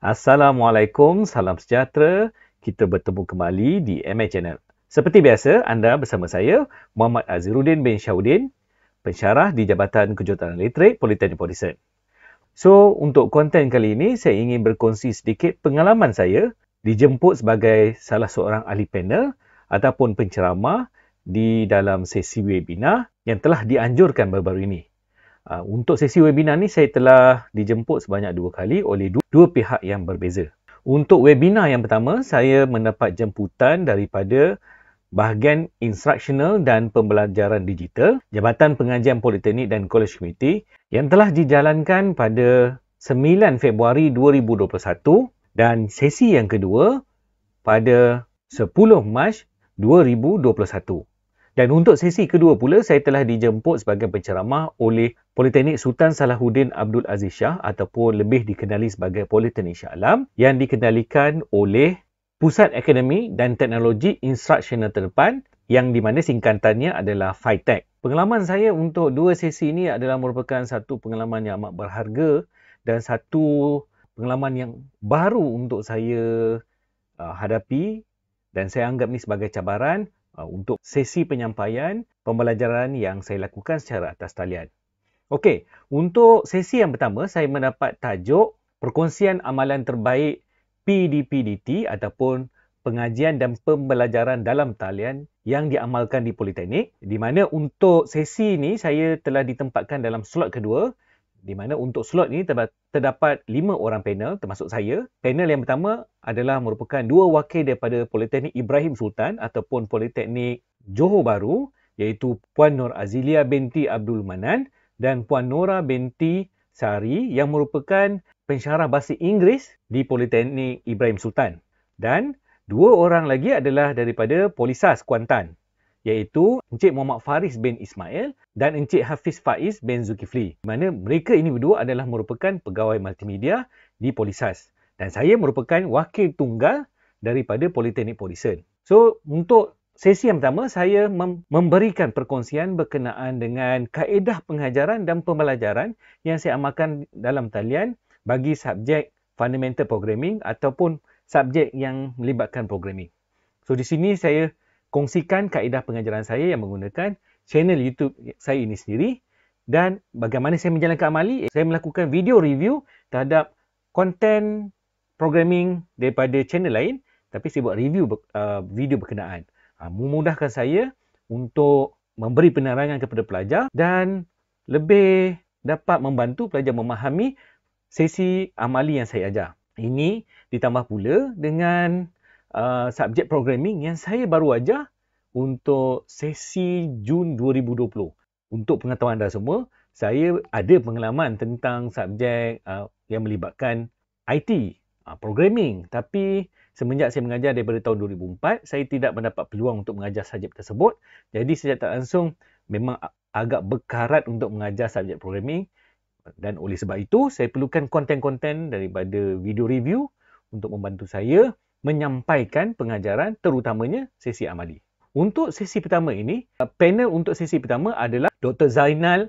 Assalamualaikum, salam sejahtera. Kita bertemu kembali di MA Channel. Seperti biasa, anda bersama saya, Muhammad Azhiruddin bin Syahudin, pensyarah di Jabatan Kejuruteraan Literik Politeknik Port Dickson. So, untuk konten kali ini, saya ingin berkongsi sedikit pengalaman saya dijemput sebagai salah seorang ahli panel ataupun penceramah di dalam sesi webinar yang telah dianjurkan baru-baru ini. Untuk sesi webinar ni saya telah dijemput sebanyak 2 kali oleh dua pihak yang berbeza. Untuk webinar yang pertama, saya mendapat jemputan daripada bahagian instruksional dan pembelajaran digital Jabatan Pengajian Politeknik dan College Community yang telah dijalankan pada 9 Februari 2021 dan sesi yang kedua pada 10 Mac 2021. Dan untuk sesi kedua pula, saya telah dijemput sebagai penceramah oleh Politeknik Sultan Salahuddin Abdul Aziz Shah ataupun lebih dikenali sebagai Politeknik Shah Alam yang dikendalikan oleh Pusat Akademik dan Teknologi Instruksional Terdepan yang di mana singkatannya adalah FITEC. Pengalaman saya untuk dua sesi ini adalah merupakan satu pengalaman yang amat berharga dan satu pengalaman yang baru untuk saya hadapi dan saya anggap ini sebagai cabaran untuk sesi penyampaian pembelajaran yang saya lakukan secara atas talian. Okey, untuk sesi yang pertama saya mendapat tajuk perkongsian amalan terbaik PDPDT ataupun pengajian dan pembelajaran dalam talian yang diamalkan di Politeknik, di mana untuk sesi ini saya telah ditempatkan dalam slot kedua, di mana untuk slot ini terdapat 5 orang panel termasuk saya. Panel yang pertama adalah merupakan 2 wakil daripada Politeknik Ibrahim Sultan ataupun Politeknik Johor Bahru, iaitu Puan Nur Azilia binti Abdul Manan dan Puan Nora binti Sari yang merupakan pensyarah bahasa Inggeris di Politeknik Ibrahim Sultan. Dan 2 orang lagi adalah daripada Polisas Kuantan, iaitu Encik Muhammad Faris bin Ismail dan Encik Hafiz Faiz bin Zulkifli. Di mana mereka ini berdua adalah merupakan pegawai multimedia di Polisas. Dan saya merupakan wakil tunggal daripada Politeknik Port Dickson. So, untuk sesi yang pertama, saya memberikan perkongsian berkenaan dengan kaedah pengajaran dan pembelajaran yang saya amalkan dalam talian bagi subjek Fundamental Programming ataupun subjek yang melibatkan programming. So, di sini saya kongsikan kaedah pengajaran saya yang menggunakan channel YouTube saya ini sendiri dan bagaimana saya menjalankan amali. Saya melakukan video review terhadap konten programming daripada channel lain, tapi saya buat review video berkenaan. Memudahkan saya untuk memberi penerangan kepada pelajar dan lebih dapat membantu pelajar memahami sesi amali yang saya ajar. Ini ditambah pula dengan subjek programming yang saya baru ajar untuk sesi Jun 2020. Untuk pengetahuan anda semua, saya ada pengalaman tentang subjek yang melibatkan IT, programming. Tapi semenjak saya mengajar daripada tahun 2004, saya tidak mendapat peluang untuk mengajar subjek tersebut. Jadi secara tak langsung memang agak berkarat untuk mengajar subjek programming. Dan oleh sebab itu, saya perlukan konten-konten daripada video review untuk membantu saya menyampaikan pengajaran terutamanya sesi amali. Untuk sesi pertama ini, panel untuk sesi pertama adalah Dr. Zainal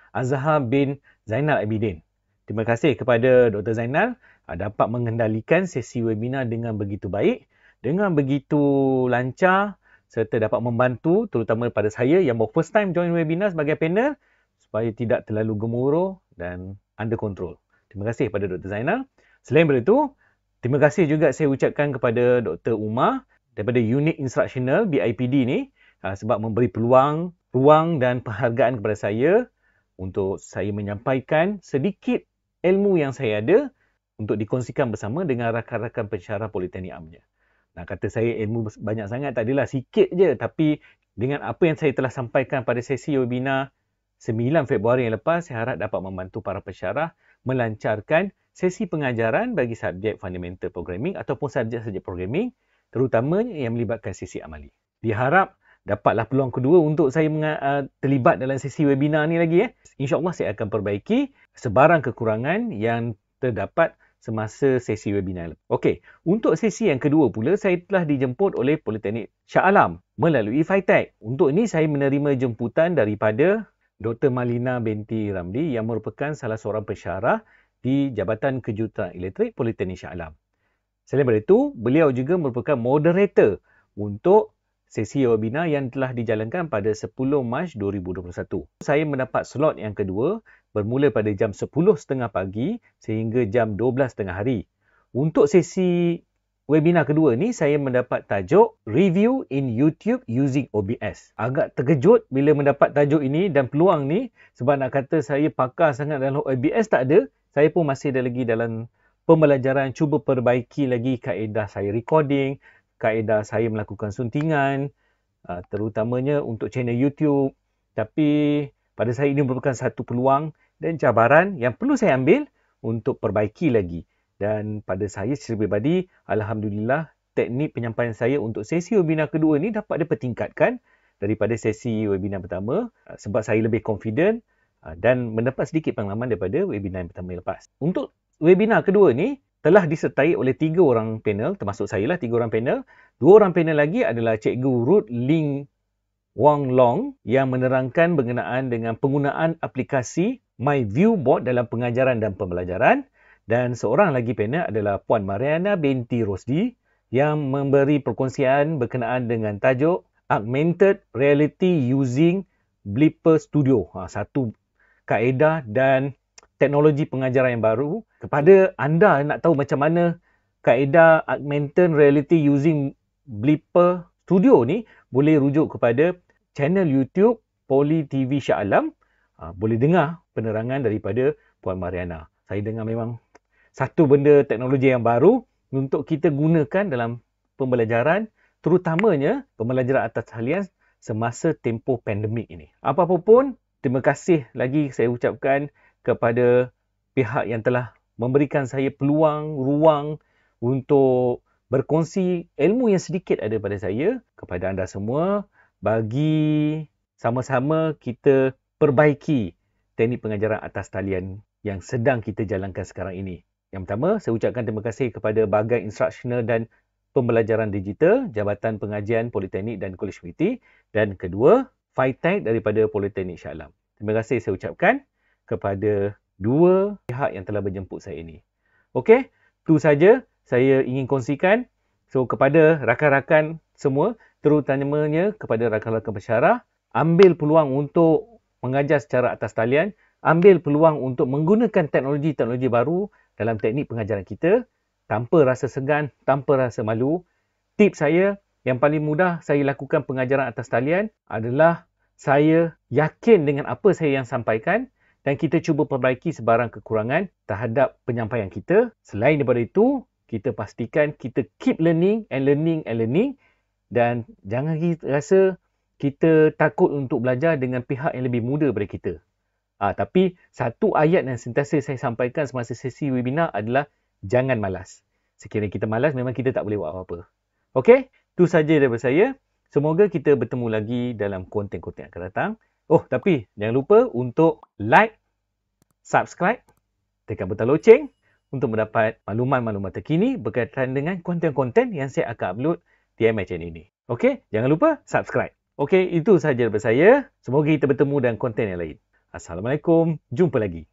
Azhar bin Zainal Abidin. Terima kasih kepada Dr. Zainal dapat mengendalikan sesi webinar dengan begitu baik, dengan begitu lancar serta dapat membantu terutama pada saya yang baru first time join webinar sebagai panel supaya tidak terlalu gemuruh dan under control. Terima kasih kepada Dr. Zainal. Selain daripada itu, terima kasih juga saya ucapkan kepada Dr. Umar daripada unit instruksional BIPD ni sebab memberi peluang, ruang dan penghargaan kepada saya untuk saya menyampaikan sedikit ilmu yang saya ada untuk dikongsikan bersama dengan rakan-rakan pensyarah Politeknik Amnya. Nah, kata saya ilmu banyak sangat, tak adalah sikit je, tapi dengan apa yang saya telah sampaikan pada sesi webinar 9 Februari yang lepas, saya harap dapat membantu para pensyarah melancarkan sesi pengajaran bagi subjek Fundamental Programming ataupun subjek-subjek programming terutamanya yang melibatkan sesi amali. Diharap dapatlah peluang kedua untuk saya terlibat dalam sesi webinar ni lagi. InsyaAllah saya akan perbaiki sebarang kekurangan yang terdapat semasa sesi webinar. Okey, untuk sesi yang kedua pula saya telah dijemput oleh Politeknik Shah Alam melalui FITEC. Untuk ini saya menerima jemputan daripada Dr. Malina binti Ramli yang merupakan salah seorang pensyarah di Jabatan Kejuruteraan Elektrik Politeknik Shah Alam. Selain daripada itu, beliau juga merupakan moderator untuk sesi webinar yang telah dijalankan pada 10 Mac 2021. Saya mendapat slot yang kedua bermula pada jam 10.30 pagi sehingga jam 12.30 hari. Untuk sesi webinar kedua ni, saya mendapat tajuk Review in YouTube Using OBS. Agak terkejut bila mendapat tajuk ini dan peluang ni, sebab nak kata saya pakar sangat dalam OBS tak ada. Saya pun masih lagi dalam pembelajaran, cuba perbaiki lagi kaedah saya recording, kaedah saya melakukan suntingan, terutamanya untuk channel YouTube. Tapi pada saya ini merupakan satu peluang dan cabaran yang perlu saya ambil untuk perbaiki lagi. Dan pada saya secara peribadi, alhamdulillah, teknik penyampaian saya untuk sesi webinar kedua ni dapat dipertingkatkan daripada sesi webinar pertama sebab saya lebih confident dan mendapat sedikit pengalaman daripada webinar yang pertama yang lepas. Untuk webinar kedua ni telah disertai oleh 3 orang panel, termasuk saya lah 3 orang panel. 2 orang panel lagi adalah Cikgu Ruth Ling Wang Long yang menerangkan berkenaan dengan penggunaan aplikasi My Viewboard dalam pengajaran dan pembelajaran. Dan seorang lagi panel adalah Puan Mariana binti Rosdi yang memberi perkongsian berkenaan dengan tajuk Augmented Reality Using Blipper Studio. Satu kaedah dan teknologi pengajaran yang baru. Kepada anda nak tahu macam mana kaedah Augmented Reality Using Blipper Studio ni, boleh rujuk kepada channel YouTube Poli TV Shah Alam. Boleh dengar penerangan daripada Puan Mariana. Saya dengar memang satu benda teknologi yang baru untuk kita gunakan dalam pembelajaran, terutamanya pembelajaran atas talian semasa tempoh pandemik ini. Apa-apa pun, terima kasih lagi saya ucapkan kepada pihak yang telah memberikan saya peluang, ruang untuk berkongsi ilmu yang sedikit ada pada saya. Kepada anda semua, bagi sama-sama kita perbaiki teknik pengajaran atas talian yang sedang kita jalankan sekarang ini. Yang pertama, saya ucapkan terima kasih kepada Bahagian Instruksional dan Pembelajaran Digital, Jabatan Pengajian Politeknik dan Kolej Unity. Dan kedua, Fitech daripada Politeknik Shah Alam. Terima kasih saya ucapkan kepada 2 pihak yang telah menjemput saya ini. Okey, itu saja saya ingin kongsikan. So, kepada rakan-rakan semua, terutamanya kepada rakan-rakan pensyarah, ambil peluang untuk mengajar secara atas talian, ambil peluang untuk menggunakan teknologi-teknologi baru dalam teknik pengajaran kita, tanpa rasa segan, tanpa rasa malu. Tips saya, yang paling mudah saya lakukan pengajaran atas talian adalah saya yakin dengan apa saya yang sampaikan dan kita cuba perbaiki sebarang kekurangan terhadap penyampaian kita. Selain daripada itu, kita pastikan kita keep learning and learning and learning dan jangan rasa kita takut untuk belajar dengan pihak yang lebih muda daripada kita. Tapi satu ayat yang sentiasa saya sampaikan semasa sesi webinar adalah jangan malas. Sekiranya kita malas, memang kita tak boleh buat apa-apa. Okey, itu saja daripada saya. Semoga kita bertemu lagi dalam konten-konten yang akan datang. Oh, tapi jangan lupa untuk like, subscribe, tekan butang loceng untuk mendapat maklumat-maklumat terkini berkaitan dengan konten-konten yang saya akan upload di MI Channel ini. Okey, jangan lupa subscribe. Okey, itu sahaja daripada saya. Semoga kita bertemu dalam konten yang lain. Assalamualaikum. Jumpa lagi.